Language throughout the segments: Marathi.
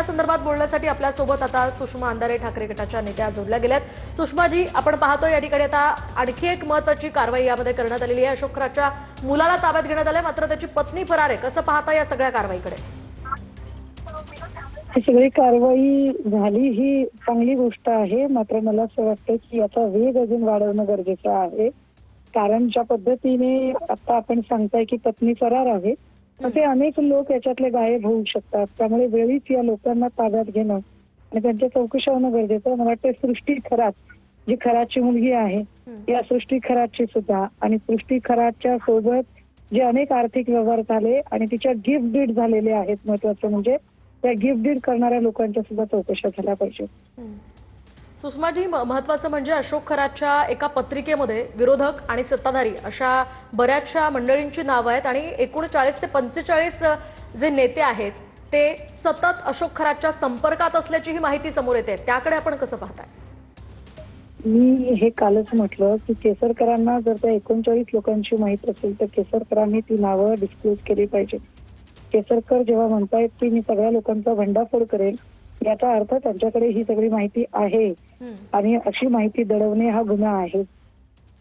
या संदर्भात बोलण्यासाठी आपल्या सोबत आता सुषमा अंधारे ठाकरे गटाच्या नेत्या जोडल्या गेल्यात। सुषमाजी, आपण पाहतोय या ठिकाणी आता आणखी एक महत्त्वाची कारवाई यामध्ये करण्यात आलेली आहे। अशोक खरातच्या मुलाला ताब्यात घेण्यात आले, मात्र त्याची पत्नी फरार आहे। कसं पाहता या सगळ्या कारवाईकडे? ही सगळी कारवाई झाली ही चांगली गोष्ट आहे, मात्र मला असं वाटतं की याचा वेग अजून वाढवणं गरजेचं आहे। कारण ज्या पद्धतीने आता आपण सांगताय की पत्नी फरार आहे, असे अनेक लोक याच्यातले गायब होऊ शकतात। त्यामुळे वेळीच या लोकांना ताब्यात घेणं आणि त्यांच्या चौकशा होणं गरजेचं आहे। मला वाटतं सृष्टी खरात जी खरातची मुलगी आहे, या सृष्टी खरातची सुद्धा आणि सृष्टी खरातच्या सोबत जे अनेक आर्थिक व्यवहार झाले आणि तिच्या गिफ्ट डीड झालेले आहेत, महत्वाचं म्हणजे त्या गिफ्ट डीड करणाऱ्या लोकांच्या सुद्धा चौकशा झाल्या पाहिजे। सुषमाजी, महत्त्वाचं म्हणजे अशोक खरातच्या एका पत्रिकेमध्ये विरोधक आणि सत्ताधारी अशा बऱ्याचशा मंडळींची नावं आहेत आणि 39 ते 45 जे नेते आहेत ते सतत अशोक खरातच्या संपर्कात असल्याची ही माहिती समोर येते। त्याकडे आपण कसं पाहताय? मी हे कालच म्हटलं की केसरकरांना जर त्या 39 लोकांची माहिती असेल तर केसरकरांनी ती नावं डिस्क्लोज केली पाहिजे। केसरकर जेव्हा म्हणतायत की मी सगळ्या लोकांचा भंडाफोड करेल, याचा अर्थ त्यांच्याकडे ही सगळी माहिती आहे आणि अशी माहिती दडवणे हा गुन्हा आहे।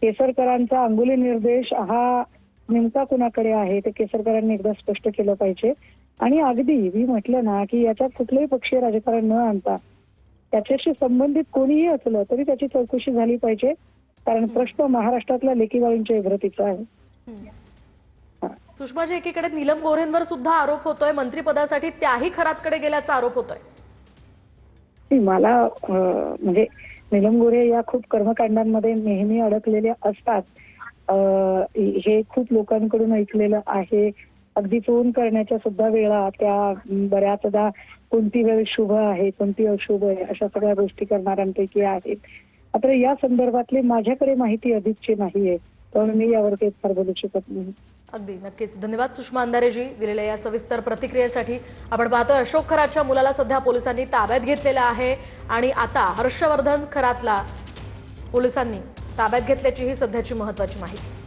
केसरकरांचा अंगुली निर्देश हा नेमका कुणाकडे आहे ते केसरकरांनी एकदा स्पष्ट केलं पाहिजे। आणि अगदी मी म्हटलं ना की याच्यात कुठलंही पक्षीय राजकारण न आणता त्याच्याशी संबंधित कोणीही असलं तरी त्याची चौकशी झाली पाहिजे, कारण प्रश्न महाराष्ट्रातल्या लेकीबाळींच्या इब्रतीचा आहे। सुषमाजी, एकीकडे नीलम गोऱ्हेंवर सुद्धा आरोप होतोय, मंत्रिपदासाठी त्याही खरातकडे गेल्याचा आरोप होतोय। मला म्हणजे नीलम गोऱ्हे या खूप कर्मकांडांमध्ये नेहमी अडकलेल्या असतात, हे खूप लोकांकडून ऐकलेलं आहे। अगदी फोन करण्याच्या सुद्धा वेळा त्या बऱ्याचदा कोणती वेळ शुभ आहे कोणती अशुभ आहे अशा सगळ्या गोष्टी करणाऱ्यांपैकी आहेत। मात्र या संदर्भातली माझ्याकडे माहिती अधिकची नाहीये, त्यामुळे मी यावरती फार बोलू शकत नाही। अगदी नक्कीच, धन्यवाद सुषमा अंधारेजी दिलेल्या या सविस्तर प्रतिक्रियेसाठी। आपण पाहतोय अशोक खरातच्या मुलाला सध्या पोलिसांनी ताब्यात घेतलेलं आहे आणि आता हर्षवर्धन खरातला पोलिसांनी ताब्यात घेतल्याची ही सध्याची महत्त्वाची माहिती।